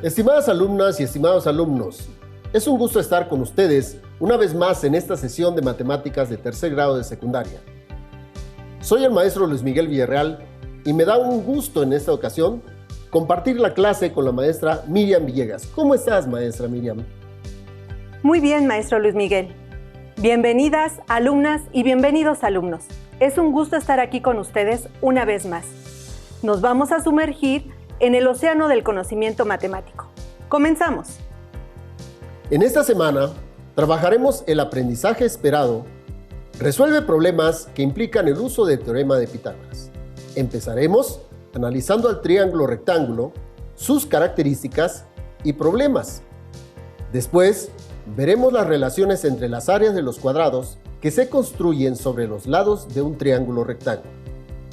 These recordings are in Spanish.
Estimadas alumnas y estimados alumnos, es un gusto estar con ustedes una vez más en esta sesión de matemáticas de tercer grado de secundaria. Soy el maestro Luis Miguel Villarreal y me da un gusto en esta ocasión compartir la clase con la maestra Miriam Villegas. ¿Cómo estás, maestra Miriam? Muy bien, maestro Luis Miguel. Bienvenidas, alumnas y bienvenidos, alumnos. Es un gusto estar aquí con ustedes una vez más. Nos vamos a sumergir en el océano del conocimiento matemático. Comenzamos. En esta semana trabajaremos el aprendizaje esperado. Resuelve problemas que implican el uso del teorema de Pitágoras. Empezaremos analizando al triángulo rectángulo, sus características y problemas. Después, veremos las relaciones entre las áreas de los cuadrados que se construyen sobre los lados de un triángulo rectángulo.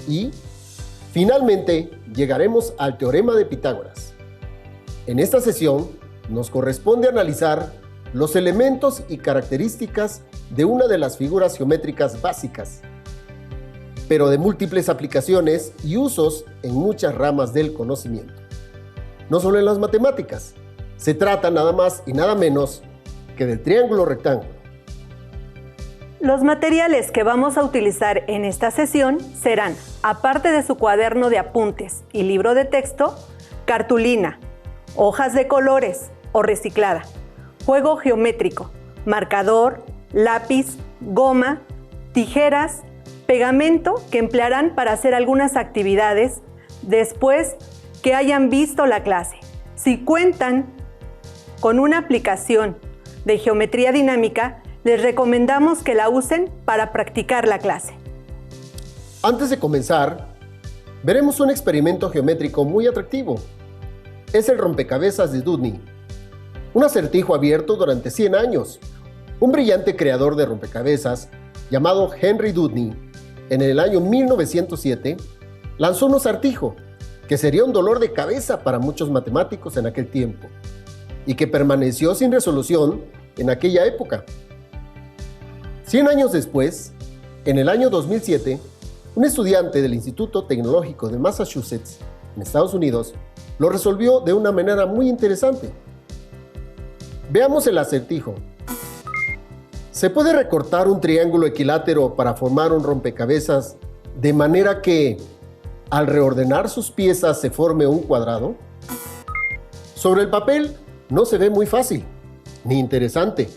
Y, finalmente, llegaremos al teorema de Pitágoras. En esta sesión, nos corresponde analizar los elementos y características de una de las figuras geométricas básicas, pero de múltiples aplicaciones y usos en muchas ramas del conocimiento. No solo en las matemáticas, se trata nada más y nada menos que del triángulo rectángulo. Los materiales que vamos a utilizar en esta sesión serán, aparte de su cuaderno de apuntes y libro de texto, cartulina, hojas de colores o reciclada, juego geométrico, marcador, lápiz, goma, tijeras, pegamento que emplearán para hacer algunas actividades después que hayan visto la clase. Si cuentan con una aplicación de geometría dinámica, les recomendamos que la usen para practicar la clase. Antes de comenzar, veremos un experimento geométrico muy atractivo. Es el rompecabezas de Dewdney, un acertijo abierto durante 100 años. Un brillante creador de rompecabezas, llamado Henry Dewdney, en el año 1907, lanzó un acertijo que sería un dolor de cabeza para muchos matemáticos en aquel tiempo, y que permaneció sin resolución en aquella época. 100 años después, en el año 2007, un estudiante del Instituto Tecnológico de Massachusetts, en Estados Unidos, lo resolvió de una manera muy interesante. Veamos el acertijo. ¿Se puede recortar un triángulo equilátero para formar un rompecabezas de manera que, al reordenar sus piezas, se forme un cuadrado? Sobre el papel no se ve muy fácil, ni interesante,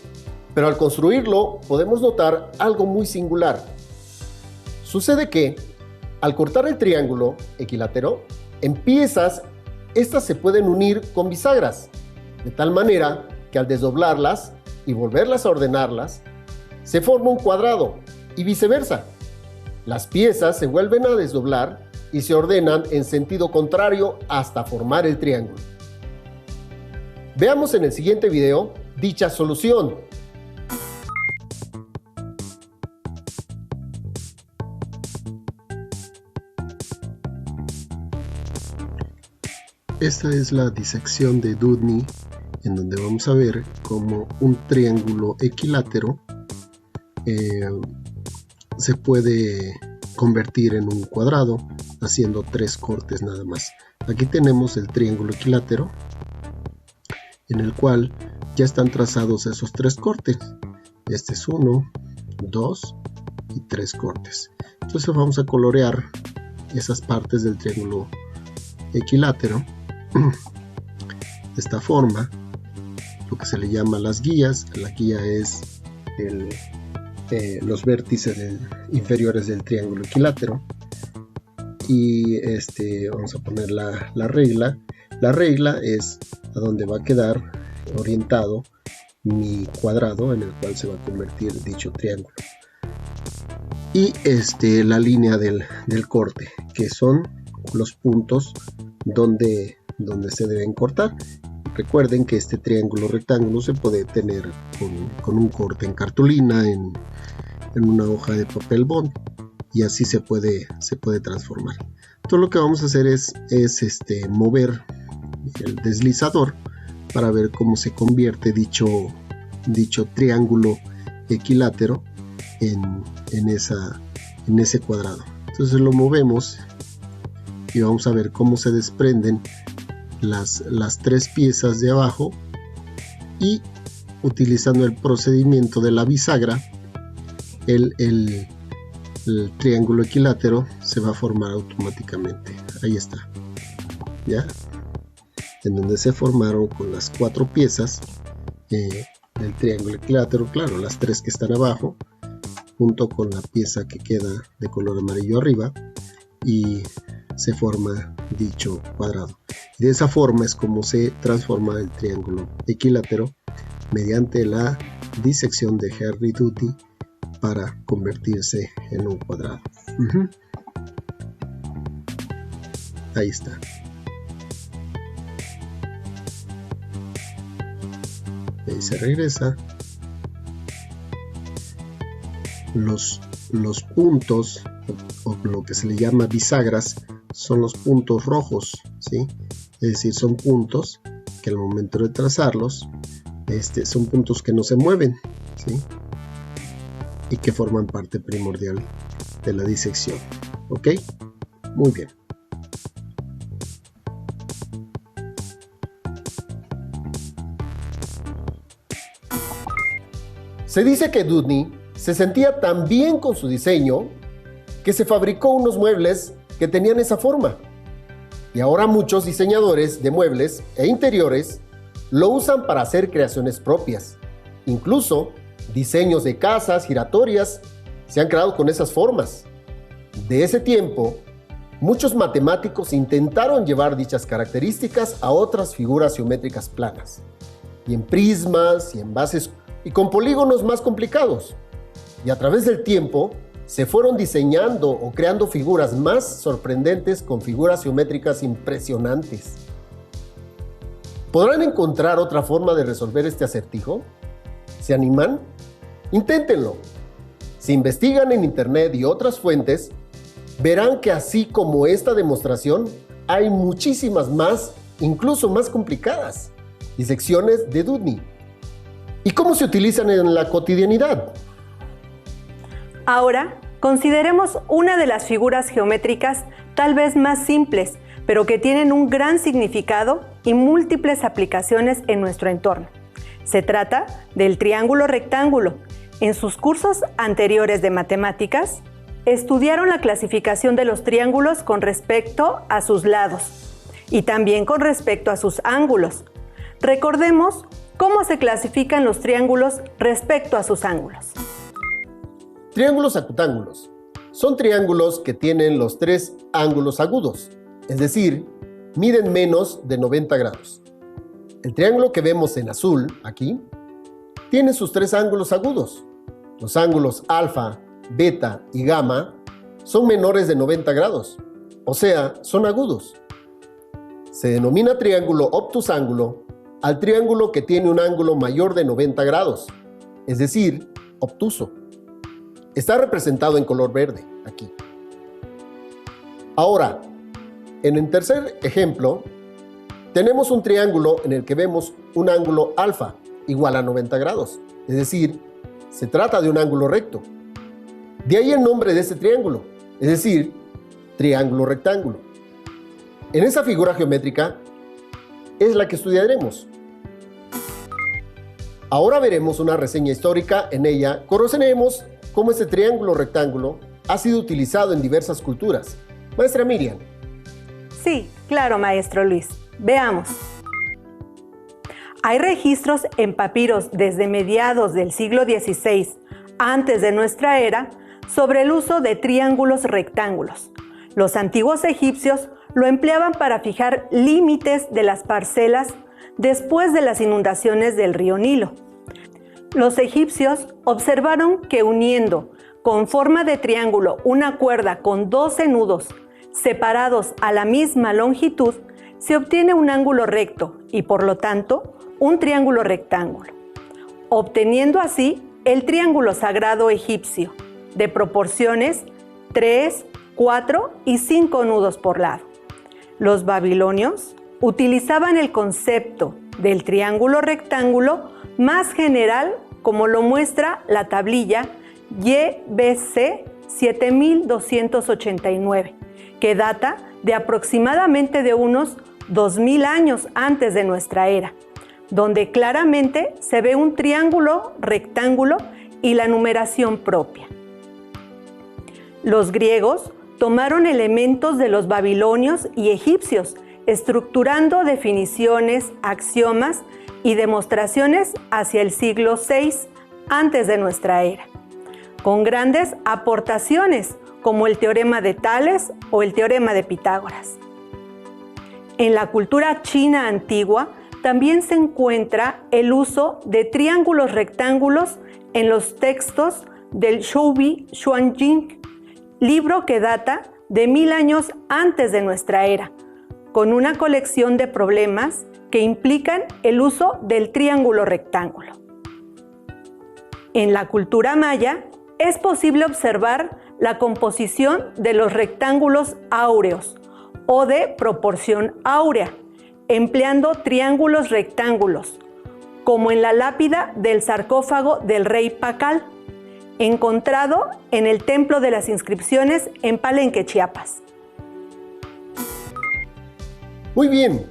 pero al construirlo podemos notar algo muy singular. Sucede que, al cortar el triángulo equilátero, en piezas, estas se pueden unir con bisagras, de tal manera que al desdoblarlas y volverlas a ordenarlas, se forma un cuadrado y viceversa. Las piezas se vuelven a desdoblar y se ordenan en sentido contrario hasta formar el triángulo. Veamos en el siguiente video dicha solución. Esta es la disección de Dewdney, en donde vamos a ver cómo un triángulo equilátero se puede convertir en un cuadrado haciendo 3 cortes nada más. Aquí tenemos el triángulo equilátero, en el cual ya están trazados esos 3 cortes. Este es 1, 2 y 3 cortes. Entonces vamos a colorear esas partes del triángulo equilátero de esta forma, lo que se le llama las guías. La guía es los vértices inferiores del triángulo equilátero, y vamos a poner la regla. La regla es a donde va a quedar orientado mi cuadrado en el cual se va a convertir dicho triángulo, y la línea del corte, que son los puntos donde se deben cortar. Recuerden que este triángulo rectángulo se puede tener con un corte en cartulina, en una hoja de papel bond, y así se puede transformar. Todo lo que vamos a hacer es mover el deslizador para ver cómo se convierte dicho triángulo equilátero en ese cuadrado. Entonces lo movemos y vamos a ver cómo se desprenden las tres piezas de abajo y utilizando el procedimiento de la bisagra, el triángulo equilátero se va a formar automáticamente. Ahí está, ¿ya? En donde se formaron con las cuatro piezas del triángulo equilátero, claro, las tres que están abajo, junto con la pieza que queda de color amarillo arriba, y se forma dicho cuadrado. Y de esa forma es como se transforma el triángulo equilátero mediante la disección de Henry-Doodny para convertirse en un cuadrado. Ahí está. Ahí se regresa. Los puntos, o lo que se le llama bisagras, son los puntos rojos, ¿sí? Es decir, son puntos que al momento de trazarlos, son puntos que no se mueven, ¿sí? Y que forman parte primordial de la disección. ¿Ok? Muy bien. Se dice que Doodny se sentía tan bien con su diseño que se fabricó unos muebles que tenían esa forma. Y ahora muchos diseñadores de muebles e interiores lo usan para hacer creaciones propias. Incluso diseños de casas giratorias se han creado con esas formas. De ese tiempo, muchos matemáticos intentaron llevar dichas características a otras figuras geométricas planas, y en prismas y en bases y con polígonos más complicados. Y a través del tiempo se fueron diseñando o creando figuras más sorprendentes con figuras geométricas impresionantes. ¿Podrán encontrar otra forma de resolver este acertijo? ¿Se animan? Inténtenlo. Si investigan en internet y otras fuentes, verán que así como esta demostración, hay muchísimas más, incluso más complicadas, disecciones de Doodny. ¿Y cómo se utilizan en la cotidianidad? Ahora, consideremos una de las figuras geométricas tal vez más simples, pero que tienen un gran significado y múltiples aplicaciones en nuestro entorno. Se trata del triángulo rectángulo. En sus cursos anteriores de matemáticas, estudiaron la clasificación de los triángulos con respecto a sus lados y también con respecto a sus ángulos. Recordemos cómo se clasifican los triángulos respecto a sus ángulos. Triángulos acutángulos. Son triángulos que tienen los tres ángulos agudos, es decir, miden menos de 90 grados. El triángulo que vemos en azul, aquí, tiene sus tres ángulos agudos. Los ángulos alfa, beta y gamma son menores de 90 grados, o sea, son agudos. Se denomina triángulo obtusángulo al triángulo que tiene un ángulo mayor de 90 grados, es decir, obtuso. Está representado en color verde, aquí. Ahora, en el tercer ejemplo, tenemos un triángulo en el que vemos un ángulo alfa igual a 90 grados, es decir, se trata de un ángulo recto. De ahí el nombre de este triángulo, es decir, triángulo rectángulo. En esa figura geométrica es la que estudiaremos. Ahora veremos una reseña histórica. En ella conoceremos cómo este triángulo rectángulo ha sido utilizado en diversas culturas. Maestra Miriam. Sí, claro, maestro Luis. Veamos. Hay registros en papiros desde mediados del siglo XVI, antes de nuestra era, sobre el uso de triángulos rectángulos. Los antiguos egipcios lo empleaban para fijar límites de las parcelas después de las inundaciones del río Nilo. Los egipcios observaron que uniendo con forma de triángulo una cuerda con 12 nudos separados a la misma longitud, se obtiene un ángulo recto y por lo tanto un triángulo rectángulo, obteniendo así el triángulo sagrado egipcio, de proporciones 3, 4 y 5 nudos por lado. Los babilonios utilizaban el concepto del triángulo rectángulo más general, como lo muestra la tablilla YBC 7289, que data de aproximadamente de unos 2000 años antes de nuestra era, donde claramente se ve un triángulo rectángulo y la numeración propia. Los griegos tomaron elementos de los babilonios y egipcios, estructurando definiciones, axiomas y demostraciones hacia el siglo VI antes de nuestra era, con grandes aportaciones como el teorema de Tales o el teorema de Pitágoras. En la cultura china antigua también se encuentra el uso de triángulos rectángulos en los textos del Shoubi Xuanjing, libro que data de 1000 años antes de nuestra era, con una colección de problemas que implican el uso del triángulo rectángulo. En la cultura maya es posible observar la composición de los rectángulos áureos o de proporción áurea, empleando triángulos rectángulos, como en la lápida del sarcófago del rey Pacal, encontrado en el Templo de las Inscripciones en Palenque, Chiapas. Muy bien,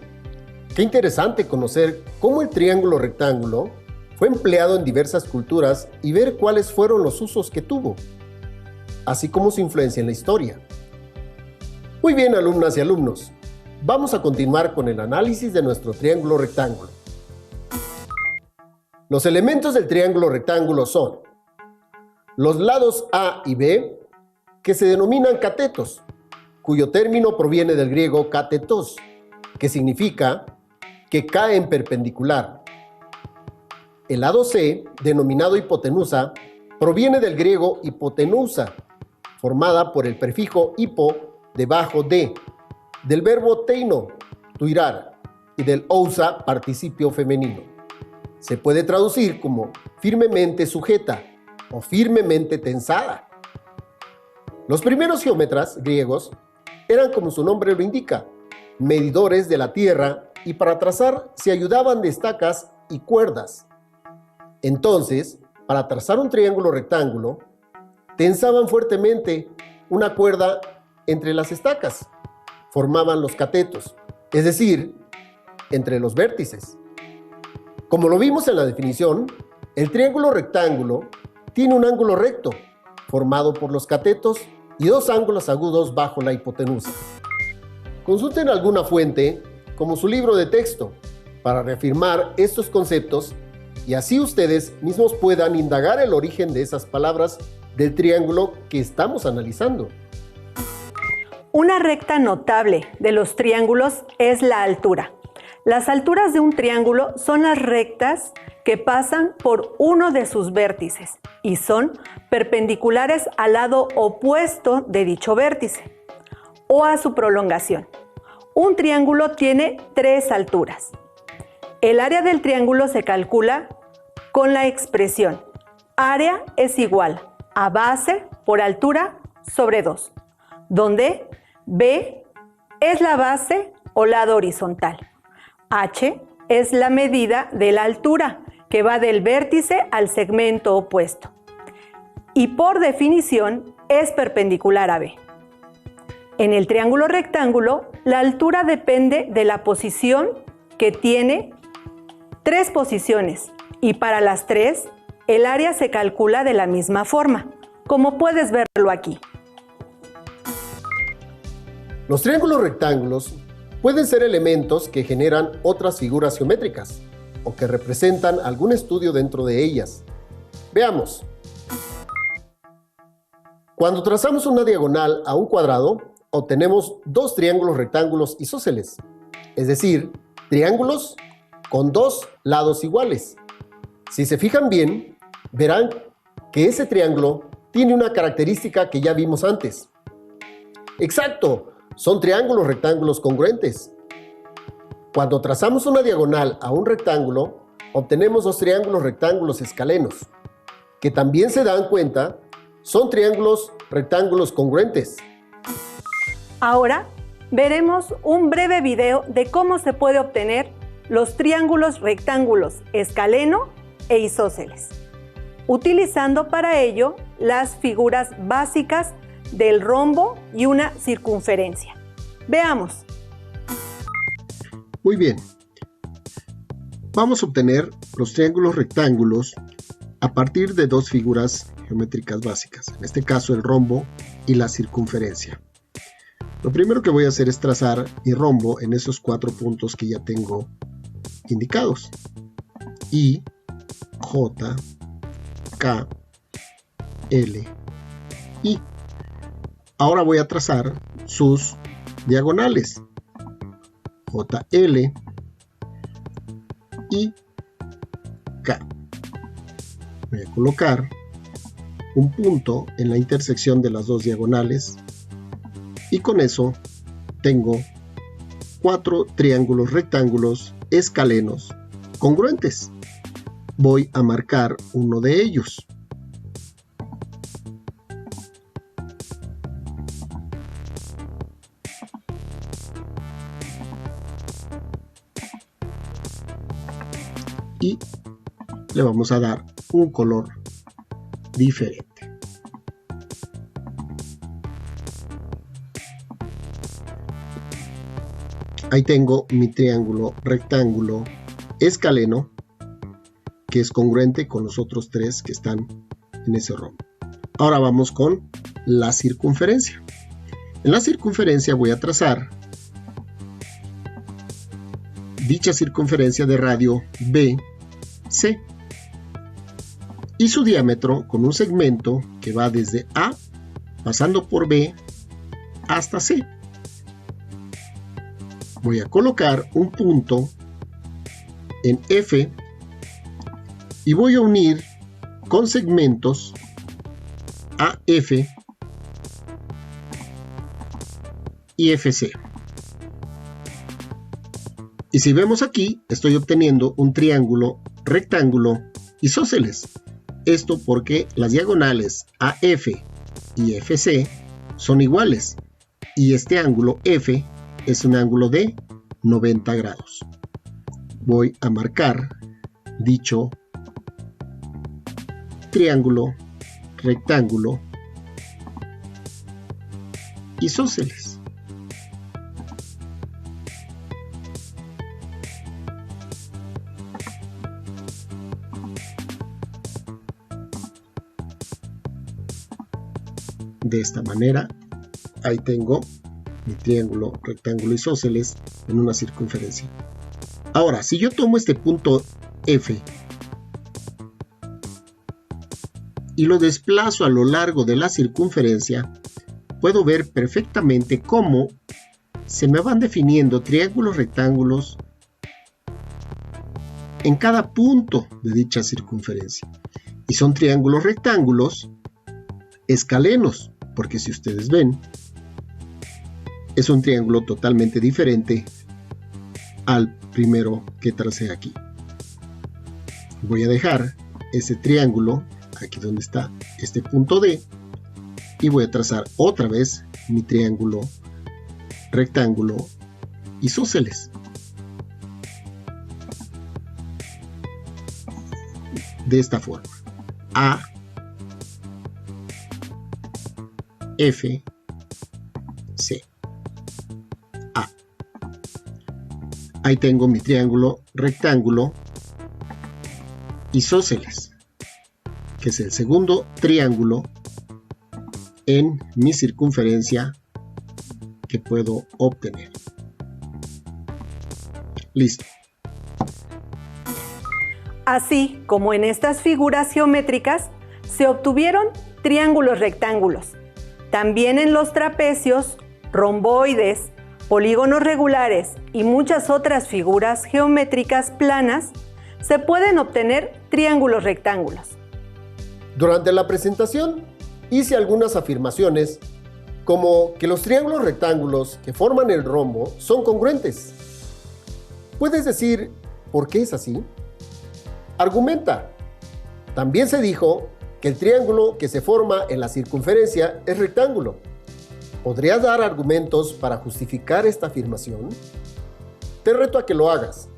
qué interesante conocer cómo el triángulo rectángulo fue empleado en diversas culturas y ver cuáles fueron los usos que tuvo, así como su influencia en la historia. Muy bien, alumnas y alumnos, vamos a continuar con el análisis de nuestro triángulo rectángulo. Los elementos del triángulo rectángulo son los lados A y B, que se denominan catetos, cuyo término proviene del griego katetos, que significa que caen perpendicular. El lado C, denominado hipotenusa, proviene del griego hipotenusa, formada por el prefijo hipo debajo de, del verbo teino, tuirar, y del ousa, participio femenino. Se puede traducir como firmemente sujeta o firmemente tensada. Los primeros geómetras griegos eran, como su nombre lo indica, medidores de la tierra y para trazar se ayudaban de estacas y cuerdas. Entonces, para trazar un triángulo rectángulo, tensaban fuertemente una cuerda entre las estacas. Formaban los catetos, es decir, entre los vértices. Como lo vimos en la definición, el triángulo rectángulo tiene un ángulo recto, formado por los catetos y dos ángulos agudos bajo la hipotenusa. Consulten alguna fuente, como su libro de texto, para reafirmar estos conceptos y así ustedes mismos puedan indagar el origen de esas palabras del triángulo que estamos analizando. Una recta notable de los triángulos es la altura. Las alturas de un triángulo son las rectas que pasan por uno de sus vértices y son perpendiculares al lado opuesto de dicho vértice o a su prolongación. Un triángulo tiene 3 alturas. El área del triángulo se calcula con la expresión área es igual a base por altura sobre 2, donde B es la base o lado horizontal. H es la medida de la altura que va del vértice al segmento opuesto. Y por definición es perpendicular a B. En el triángulo rectángulo, la altura depende de la posición que tiene 3 posiciones y para las 3, el área se calcula de la misma forma, como puedes verlo aquí. Los triángulos rectángulos pueden ser elementos que generan otras figuras geométricas o que representan algún estudio dentro de ellas. Veamos. Cuando trazamos una diagonal a un cuadrado, obtenemos 2 triángulos rectángulos isósceles, es decir, triángulos con 2 lados iguales. Si se fijan bien, verán que ese triángulo tiene una característica que ya vimos antes. ¡Exacto! Son triángulos rectángulos congruentes. Cuando trazamos una diagonal a un rectángulo, obtenemos 2 triángulos rectángulos escalenos, que también se dan cuenta, son triángulos rectángulos congruentes. Ahora veremos un breve video de cómo se puede obtener los triángulos rectángulos escaleno e isósceles, utilizando para ello las figuras básicas del rombo y una circunferencia. Veamos. Muy bien. Vamos a obtener los triángulos rectángulos a partir de dos figuras geométricas básicas, en este caso el rombo y la circunferencia. Lo primero que voy a hacer es trazar mi rombo en esos 4 puntos que ya tengo indicados. I, J, K, L, I. Ahora voy a trazar sus diagonales. JL y K. Voy a colocar un punto en la intersección de las dos diagonales y con eso tengo 4 triángulos rectángulos escalenos congruentes. Voy a marcar uno de ellos. Y le vamos a dar un color diferente. Ahí tengo mi triángulo rectángulo escaleno, que es congruente con los otros 3 que están en ese rombo. Ahora vamos con la circunferencia. En la circunferencia voy a trazar dicha circunferencia de radio BC y su diámetro con un segmento que va desde A, pasando por B, hasta C. Voy a colocar un punto en F y voy a unir con segmentos AF y FC. Y si vemos aquí, estoy obteniendo un triángulo rectángulo isósceles. Esto porque las diagonales AF y FC son iguales y este ángulo F es un ángulo de 90 grados. Voy a marcar dicho triángulo rectángulo isósceles. De esta manera, ahí tengo mi triángulo rectángulo isósceles en una circunferencia. Ahora, si yo tomo este punto F y lo desplazo a lo largo de la circunferencia, puedo ver perfectamente cómo se me van definiendo triángulos rectángulos en cada punto de dicha circunferencia. Y son triángulos rectángulos escalenos, porque si ustedes ven, es un triángulo totalmente diferente al primero que tracé aquí. Voy a dejar ese triángulo aquí donde está este punto D y voy a trazar otra vez mi triángulo rectángulo isósceles. De esta forma: A, F, C, A. Ahí tengo mi triángulo rectángulo isósceles, que es el segundo triángulo en mi circunferencia que puedo obtener. Listo. Así como en estas figuras geométricas se obtuvieron triángulos rectángulos. También en los trapecios, romboides, polígonos regulares y muchas otras figuras geométricas planas se pueden obtener triángulos rectángulos. Durante la presentación hice algunas afirmaciones como que los triángulos rectángulos que forman el rombo son congruentes. ¿Puedes decir por qué es así? Argumenta. También se dijo que el triángulo que se forma en la circunferencia es rectángulo. ¿Podrías dar argumentos para justificar esta afirmación? Te reto a que lo hagas.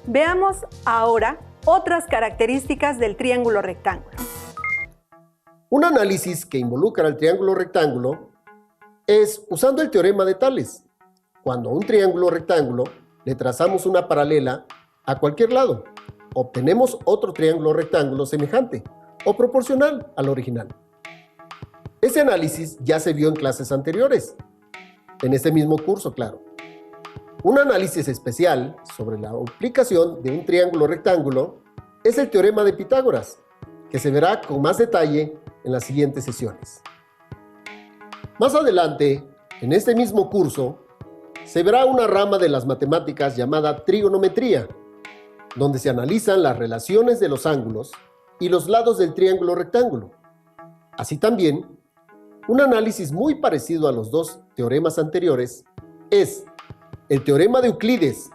Veamos ahora otras características del triángulo rectángulo. Un análisis que involucra al triángulo rectángulo es usando el teorema de Tales. Cuando un triángulo rectángulo le trazamos una paralela a cualquier lado. Obtenemos otro triángulo rectángulo semejante o proporcional al original. Ese análisis ya se vio en clases anteriores, en este mismo curso, claro. Un análisis especial sobre la aplicación de un triángulo rectángulo es el teorema de Pitágoras, que se verá con más detalle en las siguientes sesiones. Más adelante, en este mismo curso, se verá una rama de las matemáticas llamada trigonometría, donde se analizan las relaciones de los ángulos y los lados del triángulo rectángulo. Así también, un análisis muy parecido a los dos teoremas anteriores es el teorema de Euclides,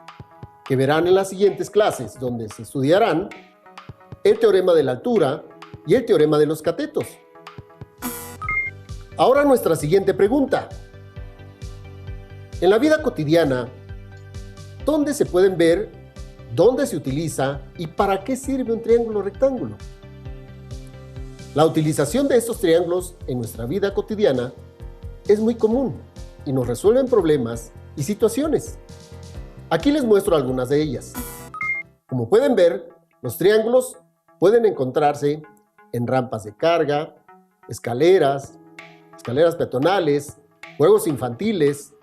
que verán en las siguientes clases, donde se estudiarán el teorema de la altura y el teorema de los catetos. Ahora nuestra siguiente pregunta. En la vida cotidiana, ¿dónde se pueden ver, dónde se utiliza y para qué sirve un triángulo rectángulo? La utilización de estos triángulos en nuestra vida cotidiana es muy común y nos resuelven problemas y situaciones. Aquí les muestro algunas de ellas. Como pueden ver, los triángulos pueden encontrarse en rampas de carga, escaleras peatonales, juegos infantiles,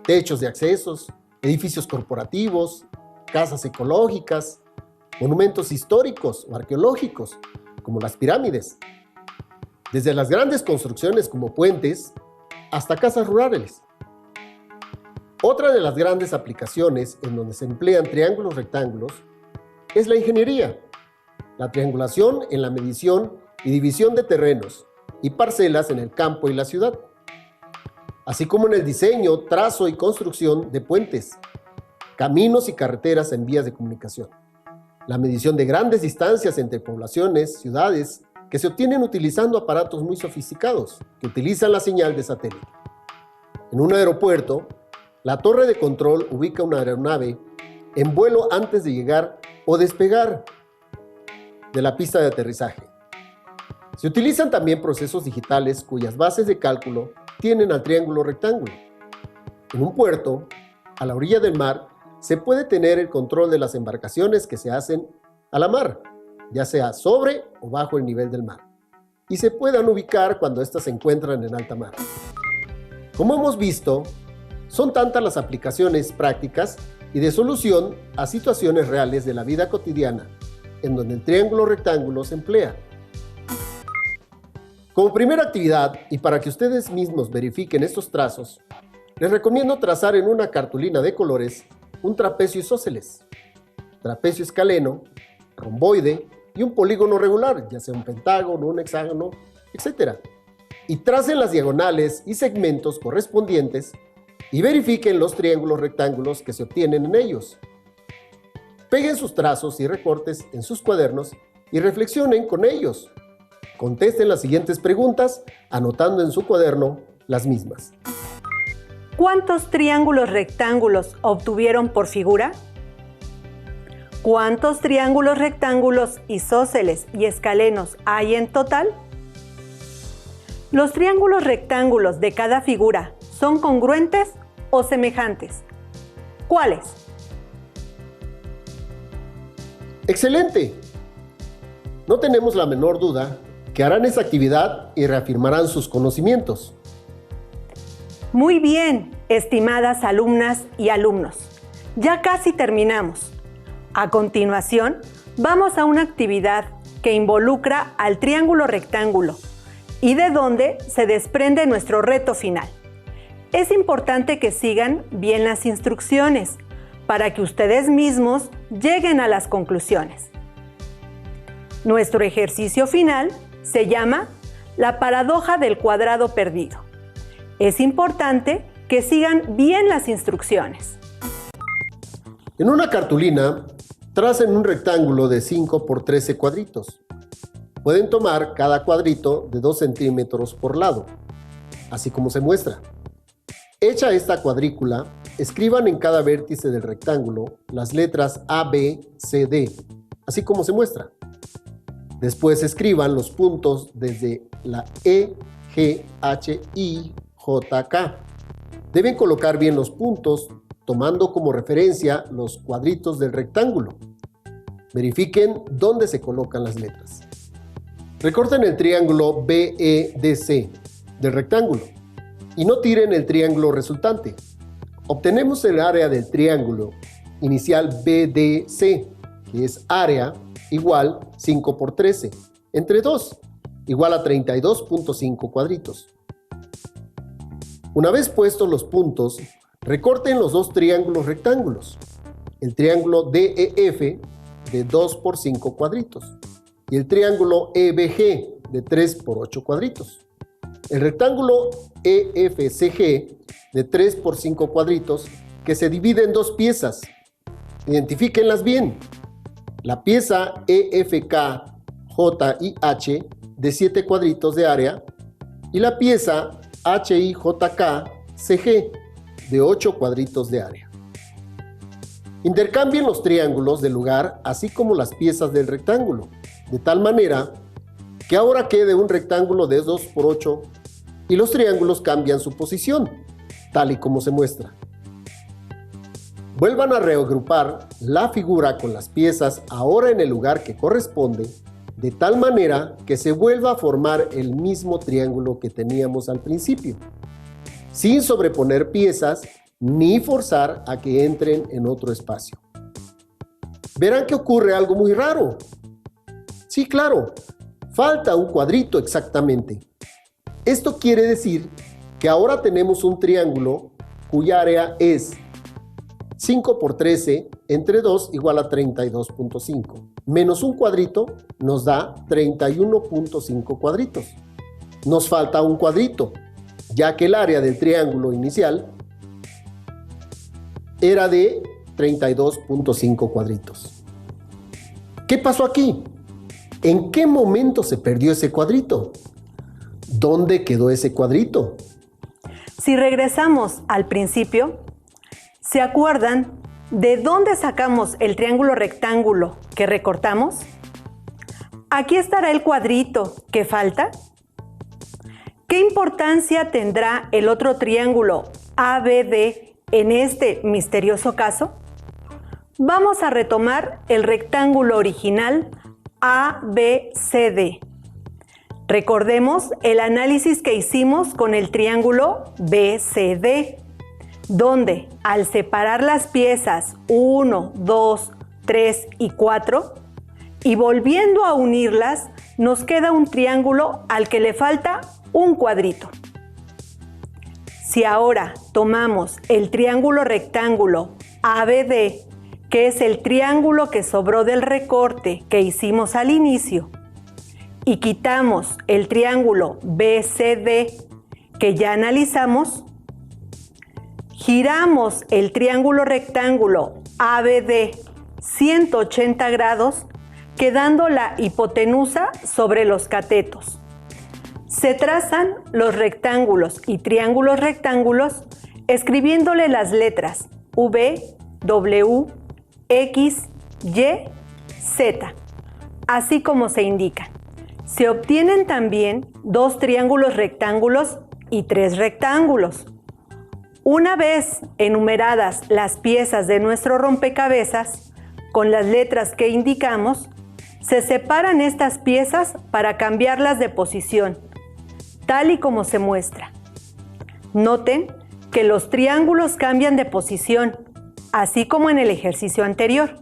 techos de accesos, edificios corporativos, casas ecológicas, monumentos históricos o arqueológicos, como las pirámides, desde las grandes construcciones como puentes hasta casas rurales. Otra de las grandes aplicaciones en donde se emplean triángulos rectángulos es la ingeniería, la triangulación en la medición y división de terrenos y parcelas en el campo y la ciudad, así como en el diseño, trazo y construcción de puentes, caminos y carreteras en vías de comunicación. La medición de grandes distancias entre poblaciones, ciudades, que se obtienen utilizando aparatos muy sofisticados, que utilizan la señal de satélite. En un aeropuerto, la torre de control ubica una aeronave en vuelo antes de llegar o despegar de la pista de aterrizaje. Se utilizan también procesos digitales cuyas bases de cálculo tienen al triángulo rectángulo. En un puerto, a la orilla del mar, se puede tener el control de las embarcaciones que se hacen a la mar, ya sea sobre o bajo el nivel del mar, y se puedan ubicar cuando éstas se encuentran en alta mar. Como hemos visto, son tantas las aplicaciones prácticas y de solución a situaciones reales de la vida cotidiana, en donde el triángulo rectángulo se emplea. Como primera actividad, y para que ustedes mismos verifiquen estos trazos, les recomiendo trazar en una cartulina de colores un trapecio isósceles, trapecio escaleno, romboide y un polígono regular, ya sea un pentágono, un hexágono, etc. Y tracen las diagonales y segmentos correspondientes y verifiquen los triángulos rectángulos que se obtienen en ellos. Peguen sus trazos y recortes en sus cuadernos y reflexionen con ellos. Contesten las siguientes preguntas, anotando en su cuaderno las mismas. ¿Cuántos triángulos rectángulos obtuvieron por figura? ¿Cuántos triángulos rectángulos isósceles y escalenos hay en total? ¿Los triángulos rectángulos de cada figura son congruentes o semejantes? ¿Cuáles? ¡Excelente! No tenemos la menor duda que harán esa actividad y reafirmarán sus conocimientos. Muy bien, estimadas alumnas y alumnos. Ya casi terminamos. A continuación, vamos a una actividad que involucra al triángulo rectángulo y de donde se desprende nuestro reto final. Es importante que sigan bien las instrucciones para que ustedes mismos lleguen a las conclusiones. Nuestro ejercicio final se llama la paradoja del cuadrado perdido. Es importante que sigan bien las instrucciones. En una cartulina, tracen un rectángulo de 5 por 13 cuadritos. Pueden tomar cada cuadrito de 2 centímetros por lado, así como se muestra. Hecha esta cuadrícula, escriban en cada vértice del rectángulo las letras A, B, C, D, así como se muestra. Después escriban los puntos desde la E, G, H, I, J, K. Deben colocar bien los puntos tomando como referencia los cuadritos del rectángulo. Verifiquen dónde se colocan las letras. Recorten el triángulo BEDC del rectángulo y no tiren el triángulo resultante. Obtenemos el área del triángulo inicial BDC, que es área igual 5 por 13, entre 2, igual a 32.5 cuadritos. Una vez puestos los puntos, recorten los dos triángulos rectángulos. El triángulo DEF de 2 por 5 cuadritos y el triángulo EBG de 3 por 8 cuadritos. El rectángulo EFCG de 3 por 5 cuadritos que se divide en dos piezas. Identifíquenlas bien. La pieza EFKJIH de 7 cuadritos de área y la pieza HIJKCG de 8 cuadritos de área. Intercambien los triángulos de lugar así como las piezas del rectángulo, de tal manera que ahora quede un rectángulo de 2 por 8 y los triángulos cambian su posición, tal y como se muestra. Vuelvan a reagrupar la figura con las piezas ahora en el lugar que corresponde, de tal manera que se vuelva a formar el mismo triángulo que teníamos al principio, sin sobreponer piezas ni forzar a que entren en otro espacio. Verán que ocurre algo muy raro. Sí, claro, falta un cuadrito exactamente. Esto quiere decir que ahora tenemos un triángulo cuya área es 5 por 13 entre 2 igual a 32.5. Menos un cuadrito nos da 31.5 cuadritos. Nos falta un cuadrito, ya que el área del triángulo inicial era de 32.5 cuadritos. ¿Qué pasó aquí? ¿En qué momento se perdió ese cuadrito? ¿Dónde quedó ese cuadrito? Si regresamos al principio, ¿se acuerdan de dónde sacamos el triángulo rectángulo que recortamos? Aquí estará el cuadrito que falta. ¿Qué importancia tendrá el otro triángulo ABD en este misterioso caso? Vamos a retomar el rectángulo original ABCD. Recordemos el análisis que hicimos con el triángulo BCD, donde al separar las piezas 1, 2, 3 y 4 y volviendo a unirlas, nos queda un triángulo al que le falta un cuadrito. Si ahora tomamos el triángulo rectángulo ABD, que es el triángulo que sobró del recorte que hicimos al inicio, y quitamos el triángulo BCD que ya analizamos, giramos el triángulo rectángulo ABD 180 grados, quedando la hipotenusa sobre los catetos. Se trazan los rectángulos y triángulos rectángulos escribiéndole las letras V, W, X, Y, Z, así como se indican. Se obtienen también dos triángulos rectángulos y tres rectángulos. Una vez enumeradas las piezas de nuestro rompecabezas, con las letras que indicamos, se separan estas piezas para cambiarlas de posición, tal y como se muestra. Noten que los triángulos cambian de posición, así como en el ejercicio anterior.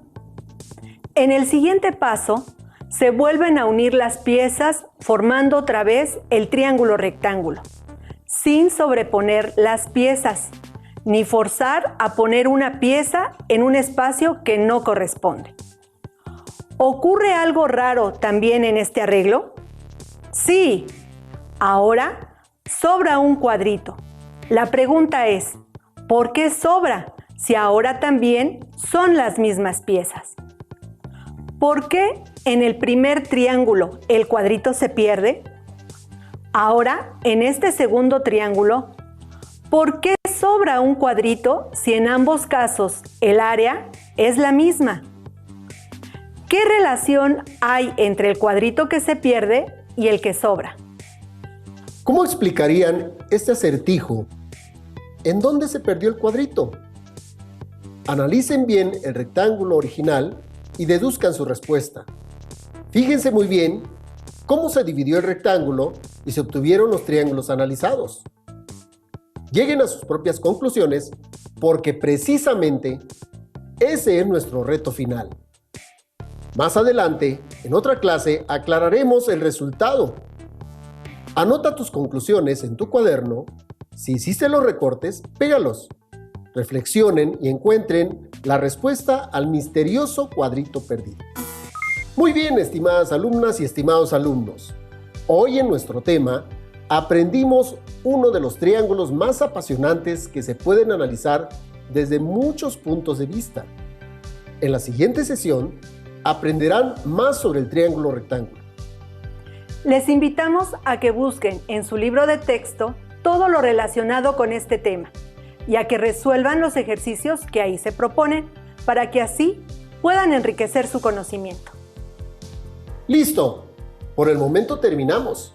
En el siguiente paso, se vuelven a unir las piezas formando otra vez el triángulo rectángulo, sin sobreponer las piezas, ni forzar a poner una pieza en un espacio que no corresponde. ¿Ocurre algo raro también en este arreglo? Sí, ahora sobra un cuadrito. La pregunta es, ¿por qué sobra si ahora también son las mismas piezas? ¿Por qué en el primer triángulo el cuadrito se pierde? Ahora, en este segundo triángulo, ¿por qué sobra un cuadrito si en ambos casos el área es la misma? ¿Qué relación hay entre el cuadrito que se pierde y el que sobra? ¿Cómo explicarían este acertijo? ¿En dónde se perdió el cuadrito? Analicen bien el rectángulo original y deduzcan su respuesta. Fíjense muy bien cómo se dividió el rectángulo y se obtuvieron los triángulos analizados. Lleguen a sus propias conclusiones porque precisamente ese es nuestro reto final. Más adelante, en otra clase, aclararemos el resultado. Anota tus conclusiones en tu cuaderno. Si hiciste los recortes, pégalos. Reflexionen y encuentren la respuesta al misterioso cuadrito perdido. Muy bien, estimadas alumnas y estimados alumnos. Hoy en nuestro tema aprendimos uno de los triángulos más apasionantes que se pueden analizar desde muchos puntos de vista. En la siguiente sesión aprenderán más sobre el triángulo rectángulo. Les invitamos a que busquen en su libro de texto todo lo relacionado con este tema y a que resuelvan los ejercicios que ahí se proponen para que así puedan enriquecer su conocimiento. ¡Listo! Por el momento terminamos.